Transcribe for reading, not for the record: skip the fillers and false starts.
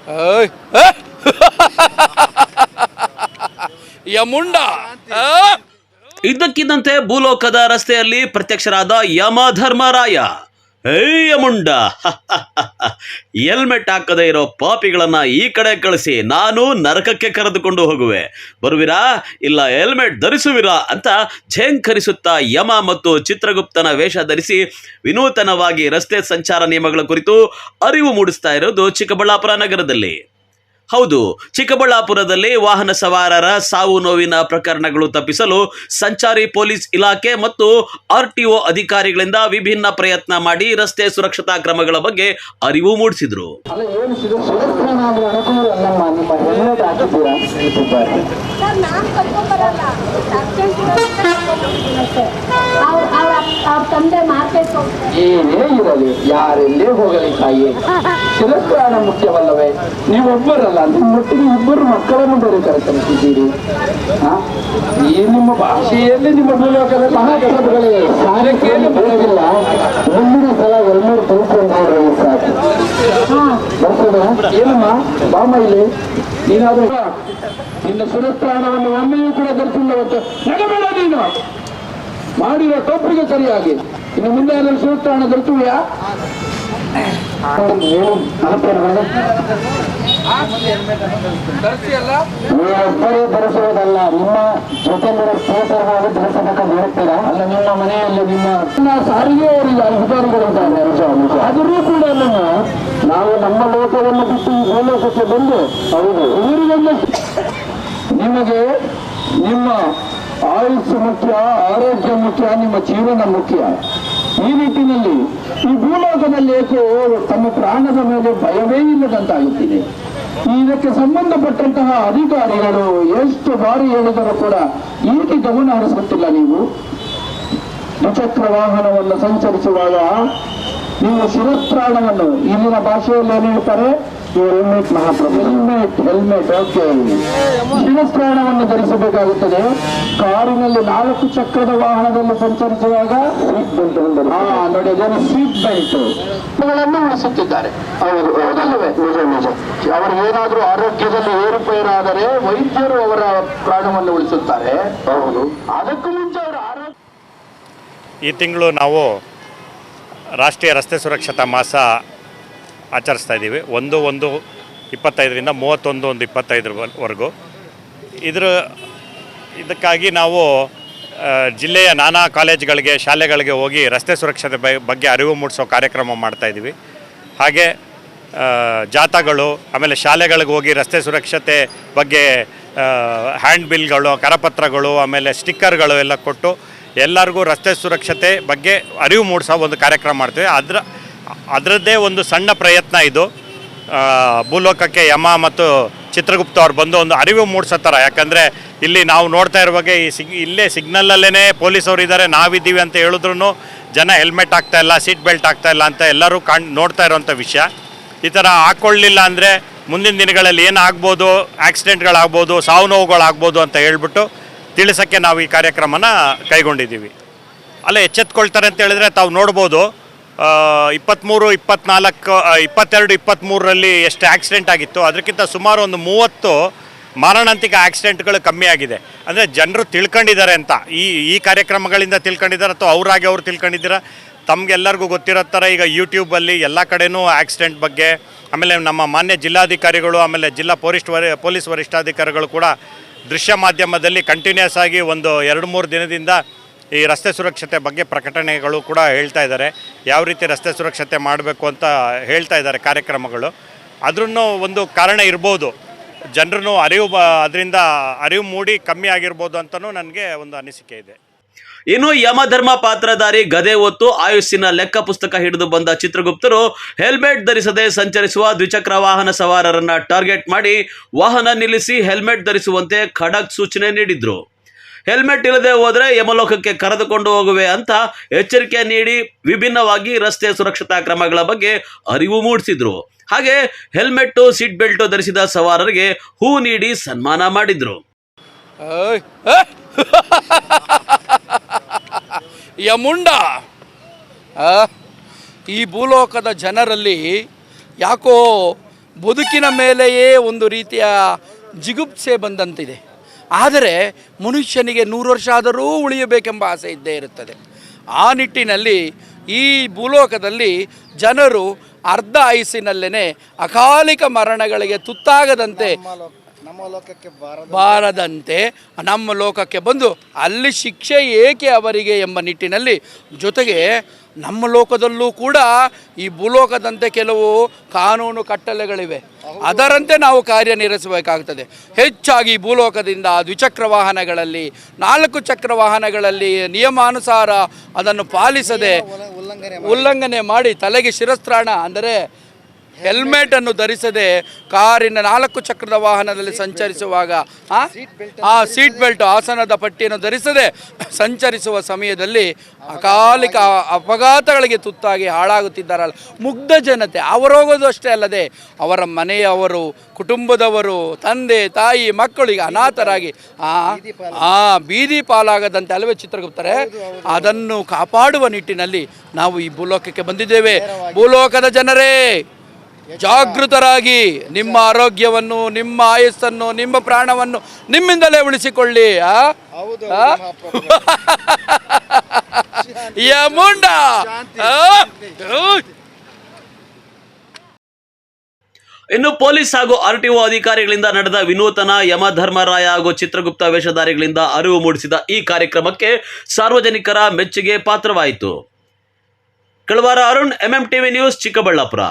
ಏಯ್! ಯಮುಂಡ. ಇದ್ದಕ್ಕಿದ್ದಂತೆ ಭೂಲೋಕದ ರಸ್ತೆಯಲ್ಲಿ ಪ್ರತ್ಯಕ್ಷರಾದ ಯಮಧರ್ಮರಾಯ. ಯಮುಂಡ, ಹೆಲ್ಮೆಟ್ ಹಾಕದೇ ಇರೋ ಪಾಪಿಗಳನ್ನ ಈ ಕಡೆ ಕಳಿಸಿ ನಾನು ನರಕಕ್ಕೆ ಕರೆದುಕೊಂಡು ಹೋಗುವೆ, ಬರುವಿರಾ ಇಲ್ಲ ಹೆಲ್ಮೆಟ್ ಧರಿಸುವಿರಾ ಅಂತ ಝೇಂಕರಿಸುತ್ತಾ ಯಮ ಮತ್ತು ಚಿತ್ರಗುಪ್ತನ ವೇಷ ಧರಿಸಿ ವಿನೂತನವಾಗಿ ರಸ್ತೆ ಸಂಚಾರ ನಿಯಮಗಳ ಕುರಿತು ಅರಿವು ಮೂಡಿಸ್ತಾ ಇರೋದು ಚಿಕ್ಕಬಳ್ಳಾಪುರ ನಗರದಲ್ಲಿ. ಹೌದು, ಚಿಕ್ಕಬಳ್ಳಾಪುರದಲ್ಲಿ ವಾಹನ ಸವಾರರ ಸಾವು ನೋವಿನ ಪ್ರಕರಣಗಳು ತಪ್ಪಿಸಲು ಸಂಚಾರಿ ಪೊಲೀಸ್ ಇಲಾಖೆ ಮತ್ತು RTO ಅಧಿಕಾರಿಗಳಿಂದ ವಿಭಿನ್ನ ಪ್ರಯತ್ನ ಮಾಡಿ ರಸ್ತೆ ಸುರಕ್ಷತಾ ಕ್ರಮಗಳ ಬಗ್ಗೆ ಅರಿವು ಮೂಡಿಸಿದ್ರು. ಏನೇ ಇರಲಿ, ಯಾರೆಲ್ಲೇ ಹೋಗಲಿ ತಾಯಿ, ಶಿರಸ್ತ್ರಾಣ ಮುಖ್ಯವಲ್ಲವೇ? ನೀವೊಬ್ಬರಲ್ಲ, ನಿಮ್ಮೊಟ್ಟಿಗೆ ಇಬ್ಬರು ಮಕ್ಕಳನ್ನು ಬೇರೆ ಕರೆತರಿಸಿದ್ದೀರಿ. ಈ ನಿಮ್ಮ ಭಾಷೆಯಲ್ಲಿ ನಿಮ್ಮ ಮೂಲಕದ ಮಹಾಕಥೆಗಳೇ ಸಾರಕ್ಕೇನು ಬರೋದಿಲ್ಲ. ಮುಂದಿನ ಸಲ ಎಲ್ಲರೂ ತಿಳ್ಕೊಂಡು ಏನಮ್ಮ ಬಾಮ ಇಲ್ಲಿ ನೀನಾದ್ರೂ ನಿನ್ನ ಶಿರಸ್ತ್ರಾಣವನ್ನು ಒಮ್ಮೆಯೂ ಕೂಡ ಧರಿಸಿಲ್ಲವತ್ತು ನಗಬೇಡ. ನೀನು ಮಾಡಿರೋ ತಪ್ಪಿಗೆ ಸರಿಯಾಗಿ ಇನ್ನು ಮುಂದೆ ಎಲ್ಲ ಶಿರಸ್ತ್ರಾಣ ಧರಿಸುವಿಯಾ? ನೀವೊಬ್ಬರೇ ಧರಿಸುವುದಲ್ಲ, ನಿಮ್ಮ ಜೊತೆಲಿರೋ ಸ್ನೇಹಿತರು ಧರಿಸಬೇಕಂತ ಹೇಳ್ತೀರಾ? ಅಲ್ಲ, ನಿಮ್ಮ ಮನೆಯಲ್ಲಿ ನಿಮ್ಮ ಸಾರಿಗೆಯವರಿಗೆ ಅಧಿಕಾರಿಗಳಿದ್ದಾರೆ. ಆದರೂ ಕೂಡ ನಾವು ನಮ್ಮ ಲೋಕವನ್ನು ಬಿಟ್ಟು ಈ ಭೂಲೋಕಕ್ಕೆ ಬಂದು ಹೌದು ಇವರಿಗೆಲ್ಲ ನಿಮಗೆ ನಿಮ್ಮ ಆಯುಸ್ಸು ಮುಖ್ಯ, ಆರೋಗ್ಯ ಮುಖ್ಯ, ನಿಮ್ಮ ಜೀವನ ಮುಖ್ಯ. ಈ ನಿಟ್ಟಿನಲ್ಲಿ ಈ ಭೂಲೋಕದಲ್ಲಿ ಏಕೋ ತಮ್ಮ ಪ್ರಾಣದ ಮೇಲೆ ಭಯವೇ ಇಲ್ಲದಂತಾಗುತ್ತಿದೆ. ಇದಕ್ಕೆ ಸಂಬಂಧಪಟ್ಟಂತಹ ಅಧಿಕಾರಿಗಳು ಎಷ್ಟು ಬಾರಿ ಹೇಳಿದರೂ ಕೂಡ ಏಕೆ ಗಮನ ಹರಿಸುತ್ತಿಲ್ಲ? ನೀವು ದ್ವಿಚಕ್ರ ವಾಹನವನ್ನು ಸಂಚರಿಸುವಾಗ ನೀವು ಶಿರಸ್ತ್ರಾಣವನ್ನು ಇಲ್ಲಿನ ಭಾಷೆಯಲ್ಲಿ ಏನು ಹೇಳ್ತಾರೆ? ಹೆಲ್ಮೆಟ್ ಮಹಾಪ್ರಭು, ಹೆಲ್ಮೆಟ್ ಓಕೆ, ಶಿರಸ್ತ್ರಾಣವನ್ನು ಧರಿಸಬೇಕಾಗುತ್ತದೆ. ಕಾರಿನಲ್ಲಿ 4 ಚಕ್ರದ ವಾಹನದಲ್ಲಿ ಸಂಚರಿಸುವಾಗ ನೋಡಿ, ಅದನ್ನು ಸೀಟ್ ಬೆಲ್ಟ್ ಗಳನ್ನು ಉಳಿಸುತ್ತಿದ್ದಾರೆ. ಅವರು ಹೌದಲ್ಲವೇ? ನಿಜ ನಿಜ. ಅವರು ಏನಾದರೂ ಆರೋಗ್ಯದಲ್ಲಿ ಏರುಪೇರಾದರೆ ವೈದ್ಯರು ಅವರ ಪ್ರಾಣವನ್ನು ಉಳಿಸುತ್ತಾರೆ. ಹೌದು, ಅದಕ್ಕೂ ಮುಂಚೆ ಅವರ ಆರೋಗ್ಯ. ಈ ತಿಂಗಳು ನಾವು ರಾಷ್ಟ್ರೀಯ ರಸ್ತೆ ಸುರಕ್ಷತಾ ಮಾಸ ಆಚರಿಸ್ತಾ ಇದ್ದೀವಿ. 1/1/25ರಿಂದ 31/1/25ವರೆಗೂ. ಇದಕ್ಕಾಗಿ ನಾವು ಜಿಲ್ಲೆಯ ನಾನಾ ಕಾಲೇಜುಗಳಿಗೆ, ಶಾಲೆಗಳಿಗೆ ಹೋಗಿ ರಸ್ತೆ ಸುರಕ್ಷತೆ ಬಗ್ಗೆ ಅರಿವು ಮೂಡಿಸೋ ಕಾರ್ಯಕ್ರಮ ಮಾಡ್ತಾಯಿದ್ದೀವಿ. ಹಾಗೆ ಜಾಥಾಗಳು, ಆಮೇಲೆ ಶಾಲೆಗಳಿಗೆ ಹೋಗಿ ರಸ್ತೆ ಸುರಕ್ಷತೆ ಬಗ್ಗೆ ಹ್ಯಾಂಡ್ ಬಿಲ್ಗಳು, ಕರಪತ್ರಗಳು, ಆಮೇಲೆ ಸ್ಟಿಕ್ಕರ್ಗಳು ಎಲ್ಲ ಕೊಟ್ಟು ಎಲ್ಲರಿಗೂ ರಸ್ತೆ ಸುರಕ್ಷತೆ ಬಗ್ಗೆ ಅರಿವು ಮೂಡಿಸೋ ಒಂದು ಕಾರ್ಯಕ್ರಮ ಮಾಡ್ತೀವಿ. ಅದರದ್ದೇ ಒಂದು ಸಣ್ಣ ಪ್ರಯತ್ನ ಇದು. ಭೂಲೋಕಕ್ಕೆ ಯಮ ಮತ್ತು ಚಿತ್ರಗುಪ್ತ ಅವ್ರು ಬಂದು ಒಂದು ಅರಿವು ಮೂಡಿಸೋ ಥರ. ಯಾಕಂದರೆ ಇಲ್ಲಿ ನಾವು ನೋಡ್ತಾ ಇರುವಾಗೆ ಇಲ್ಲೇ ಸಿಗ್ನಲ್ಲಲ್ಲೇ ಪೊಲೀಸವ್ರು ಇದ್ದಾರೆ, ನಾವಿದ್ದೀವಿ ಅಂತ ಹೇಳಿದ್ರು ಜನ ಹೆಲ್ಮೆಟ್ ಆಗ್ತಾಯಿಲ್ಲ, ಸೀಟ್ ಬೆಲ್ಟ್ ಆಗ್ತಾಯಿಲ್ಲ ಅಂತ ಎಲ್ಲರೂ ನೋಡ್ತಾ ಇರೋವಂಥ ವಿಷಯ. ಈ ಥರ ಹಾಕ್ಕೊಳ್ಳಿಲ್ಲ ಅಂದರೆ ಮುಂದಿನ ದಿನಗಳಲ್ಲಿ ಏನಾಗ್ಬೋದು, ಆಕ್ಸಿಡೆಂಟ್ಗಳಾಗ್ಬೋದು, ಸಾವು ನೋವುಗಳಾಗ್ಬೋದು ಅಂತ ಹೇಳ್ಬಿಟ್ಟು ತಿಳಿಸೋಕ್ಕೆ ನಾವು ಈ ಕಾರ್ಯಕ್ರಮನ ಕೈಗೊಂಡಿದ್ದೀವಿ. ಅಲ್ಲ, ಎಚ್ಚೆತ್ಕೊಳ್ತಾರೆ ಅಂತ ಹೇಳಿದ್ರೆ ತಾವು ನೋಡ್ಬೋದು, 23, 24, 22, 23ರಲ್ಲಿ ಎಷ್ಟು ಆಕ್ಸಿಡೆಂಟ್ ಆಗಿತ್ತು, ಅದಕ್ಕಿಂತ ಸುಮಾರು ಒಂದು 30 ಮಾರಣಾಂತಿಕ ಆಕ್ಸಿಡೆಂಟ್ಗಳು ಕಮ್ಮಿ ಆಗಿದೆ. ಅಂದರೆ ಜನರು ತಿಳ್ಕೊಂಡಿದ್ದಾರೆ ಅಂತ ಈ ಕಾರ್ಯಕ್ರಮಗಳಿಂದ ತಿಳ್ಕೊಂಡಿದ್ದಾರೆ, ಅಥವಾ ಅವರಾಗಿ ಅವ್ರು ತಿಳ್ಕೊಂಡಿದ್ದೀರ. ತಮಗೆಲ್ಲರಿಗೂ ಗೊತ್ತಿರೋ ಥರ ಈಗ ಯೂಟ್ಯೂಬಲ್ಲಿ ಎಲ್ಲ ಕಡೆಯೂ ಆಕ್ಸಿಡೆಂಟ್ ಬಗ್ಗೆ, ಆಮೇಲೆ ನಮ್ಮ ಮಾನ್ಯ ಜಿಲ್ಲಾಧಿಕಾರಿಗಳು, ಆಮೇಲೆ ಜಿಲ್ಲಾ ಪೊಲೀಸ್ ವರಿಷ್ಠಾಧಿಕಾರಿಗಳು ಕೂಡ ದೃಶ್ಯ ಮಾಧ್ಯಮದಲ್ಲಿ ಕಂಟಿನ್ಯೂಸ್ ಆಗಿ ಒಂದು 2-3 ದಿನದಿಂದ ಈ ರಸ್ತೆ ಸುರಕ್ಷತೆ ಬಗ್ಗೆ ಪ್ರಕಟಣೆಗಳು ಕೂಡ ಹೇಳ್ತಾ ಇದ್ದಾರೆ. ಯಾವ ರೀತಿ ರಸ್ತೆ ಸುರಕ್ಷತೆ ಮಾಡಬೇಕು ಅಂತ ಹೇಳ್ತಾ ಇದ್ದಾರೆ ಕಾರ್ಯಕ್ರಮಗಳು. ಅದ್ರೂ ಒಂದು ಕಾರಣ ಇರ್ಬೋದು, ಜನರನ್ನು ಅದರಿಂದ ಅರಿವು ಮೂಡಿ ಕಮ್ಮಿ ಆಗಿರ್ಬೋದು ಅಂತಲೂ ನನಗೆ ಒಂದು ಅನಿಸಿಕೆ ಇದೆ. ಇನ್ನು ಯಮಧರ್ಮ ಪಾತ್ರಧಾರಿ ಗದೆ ಹೊತ್ತು ಆಯುಸ್ಸಿನ ಲೆಕ್ಕ ಪುಸ್ತಕ ಹಿಡಿದು ಬಂದ ಚಿತ್ರಗುಪ್ತರು ಹೆಲ್ಮೆಟ್ ಧರಿಸದೆ ಸಂಚರಿಸುವ ದ್ವಿಚಕ್ರ ವಾಹನ ಸವಾರರನ್ನ ಟಾರ್ಗೆಟ್ ಮಾಡಿ ವಾಹನ ನಿಲ್ಲಿಸಿ ಹೆಲ್ಮೆಟ್ ಧರಿಸುವಂತೆ ಖಡಕ್ ಸೂಚನೆ ನೀಡಿದ್ರು. ಹೆಲ್ಮೆಟ್ ಇಲ್ಲದೆ ಹೋದರೆ ಯಮಲೋಕಕ್ಕೆ ಕರೆದುಕೊಂಡು ಹೋಗುವೆ ಅಂತ ಎಚ್ಚರಿಕೆ ನೀಡಿ ವಿಭಿನ್ನವಾಗಿ ರಸ್ತೆ ಸುರಕ್ಷತಾ ಕ್ರಮಗಳ ಬಗ್ಗೆ ಅರಿವು ಮೂಡಿಸಿದ್ರು. ಹಾಗೆ ಹೆಲ್ಮೆಟ್, ಸೀಟ್ ಬೆಲ್ಟ್ ಧರಿಸಿದ ಸವಾರರಿಗೆ ಹೂ ನೀಡಿ ಸನ್ಮಾನ ಮಾಡಿದ್ರು. ಯಮುಂಡ, ಈ ಭೂಲೋಕದ ಜನರಲ್ಲಿ ಯಾಕೋ ಬದುಕಿನ ಮೇಲೆಯೇ ಒಂದು ರೀತಿಯ ಜಿಗುಪ್ಸೆ ಬಂದಂತಿದೆ. ಆದರೆ ಮನುಷ್ಯನಿಗೆ 100 ವರ್ಷ ಆದರೂ ಉಳಿಯಬೇಕೆಂಬ ಆಸೆ ಇದ್ದೇ ಇರುತ್ತದೆ. ಆ ನಿಟ್ಟಿನಲ್ಲಿ ಈ ಭೂಲೋಕದಲ್ಲಿ ಜನರು ಅರ್ಧ ಆಯುಸ್ಸಿನಲ್ಲೇ ಅಕಾಲಿಕ ಮರಣಗಳಿಗೆ ತುತ್ತಾಗದಂತೆ ಬಾರದಂತೆ ನಮ್ಮ ಲೋಕಕ್ಕೆ ಬಂದು ಅಲ್ಲಿ ಶಿಕ್ಷೆ ಏಕೆ ಅವರಿಗೆ ಎಂಬ ನಿಟ್ಟಿನಲ್ಲಿ, ಜೊತೆಗೆ ನಮ್ಮ ಲೋಕದಲ್ಲೂ ಕೂಡ ಈ ಭೂಲೋಕದಂತೆ ಕೆಲವು ಕಾನೂನು ಕಟ್ಟಳೆಗಳಿವೆ, ಅದರಂತೆ ನಾವು ಕಾರ್ಯನಿರ್ವಹಿಸಬೇಕಾಗ್ತದೆ. ಹೆಚ್ಚಾಗಿ ಭೂಲೋಕದಿಂದ ದ್ವಿಚಕ್ರ ವಾಹನಗಳಲ್ಲಿ, 4 ಚಕ್ರ ವಾಹನಗಳಲ್ಲಿ ನಿಯಮಾನುಸಾರ ಅದನ್ನು ಪಾಲಿಸದೆ ಉಲ್ಲಂಘನೆ ಮಾಡಿ ತಲೆಗೆ ಶಿರಸ್ತ್ರಾಣ ಅಂದರೆ ಹೆಲ್ಮೆಟನ್ನು ಧರಿಸದೆ ಕಾರಿನ 4 ಚಕ್ರದ ವಾಹನದಲ್ಲಿ ಸಂಚರಿಸುವಾಗ ಸೀಟ್ ಬೆಲ್ಟ್ ಆಸನದ ಪಟ್ಟಿಯನ್ನು ಧರಿಸದೆ ಸಂಚರಿಸುವ ಸಮಯದಲ್ಲಿ ಅಕಾಲಿಕ ಅಪಘಾತಗಳಿಗೆ ತುತ್ತಾಗಿ ಹಾಳಾಗುತ್ತಿದ್ದಾರಲ್ಲ ಮುಗ್ಧ ಜನತೆ. ಅವರೋಗೋದು ಅಷ್ಟೇ ಅಲ್ಲದೆ ಅವರ ಮನೆಯವರು, ಕುಟುಂಬದವರು, ತಂದೆ ತಾಯಿ ಮಕ್ಕಳಿಗೆ ಅನಾಥರಾಗಿ ಬೀದಿ ಪಾಲಾಗದಂತೆ ಅಲ್ಲವೇ ಚಿತ್ರಗುಪ್ತರೆ, ಅದನ್ನು ಕಾಪಾಡುವ ನಿಟ್ಟಿನಲ್ಲಿ ನಾವು ಈ ಭೂಲೋಕಕ್ಕೆ ಬಂದಿದ್ದೇವೆ. ಭೂಲೋಕದ ಜನರೇ, ಜಾಗೃತರಾಗಿ ನಿಮ್ಮ ಆರೋಗ್ಯವನ್ನು, ನಿಮ್ಮ ಆಯಸ್ಸನ್ನು, ನಿಮ್ಮ ಪ್ರಾಣವನ್ನು ನಿಮ್ಮಿಂದಲೇ ಉಳಿಸಿಕೊಳ್ಳಿ. ಯಮುಂಡ ಇನ್ನು ಪೊಲೀಸ್ ಹಾಗೂ RTO ಅಧಿಕಾರಿಗಳಿಂದ ನಡೆದ ವಿನೂತನ ಯಮಧರ್ಮರಾಯ ಹಾಗೂ ಚಿತ್ರಗುಪ್ತ ವೇಷಧಾರಿಗಳಿಂದ ಅರಿವು ಮೂಡಿಸಿದ ಈ ಕಾರ್ಯಕ್ರಮಕ್ಕೆ ಸಾರ್ವಜನಿಕರ ಮೆಚ್ಚುಗೆ ಪಾತ್ರವಾಯಿತು. ಕಳವಾರ ಅರುಣ್, MMTV ನ್ಯೂಸ್, ಚಿಕ್ಕಬಳ್ಳಾಪುರ.